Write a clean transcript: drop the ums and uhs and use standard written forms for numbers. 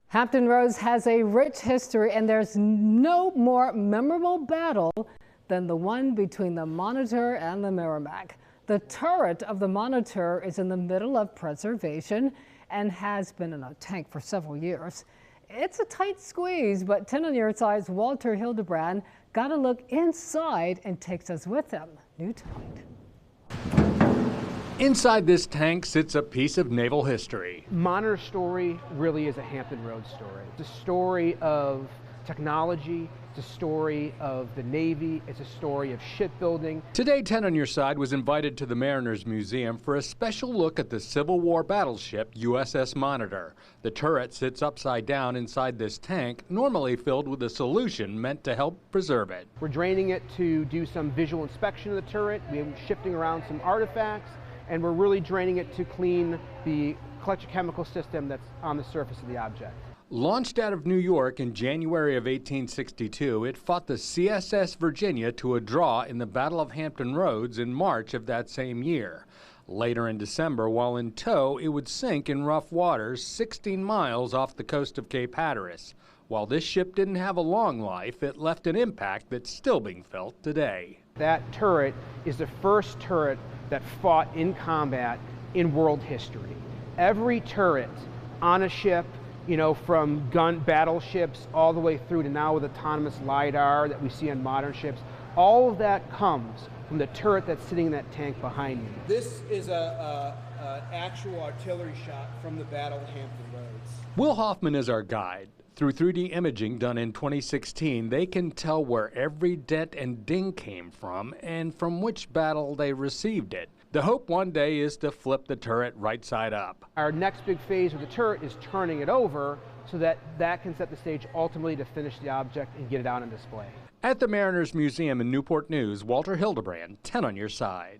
Hampton Roads has a rich history, and there's no more memorable battle than the one between the Monitor and the Merrimack. The turret of the Monitor is in the middle of preservation and has been in a tank for several years. It's a tight squeeze, but 10 on your side's Walter Hildebrand got a look inside and takes us with him. New tonight. Inside this tank sits a piece of naval history. Monitor story really is a Hampton Roads story. It's a story of technology, it's a story of the Navy, it's a story of shipbuilding. Today, 10 on your side was invited to the Mariners Museum for a special look at the Civil War battleship USS Monitor. The turret sits upside down inside this tank, normally filled with a solution meant to help preserve it. We're draining it to do some visual inspection of the turret. We're shifting around some artifacts, and we're really draining it to clean the electrochemical system that's on the surface of the object. Launched out of New York in January of 1862, it fought the CSS Virginia to a draw in the Battle of Hampton Roads in March of that same year. Later in December, while in tow, it would sink in rough waters 16 miles off the coast of Cape Hatteras. While this ship didn't have a long life, it left an impact that's still being felt today. That turret is the first turret that fought in combat in world history. Every turret on a ship, from gun battleships all the way through to now with autonomous LiDAR that we see on modern ships, all of that comes from the turret that's sitting in that tank behind me. This is an actual artillery shot from the Battle of Hampton Roads. Will Hoffman is our guide. Through 3D imaging done in 2016, they can tell where every dent and ding came from and from which battle they received it. The hope one day is to flip the turret right side up. Our next big phase of the turret is turning it over so that can set the stage ultimately to finish the object and get it out on display. At the Mariners Museum in Newport News, Walter Hildebrand, 10 on your side.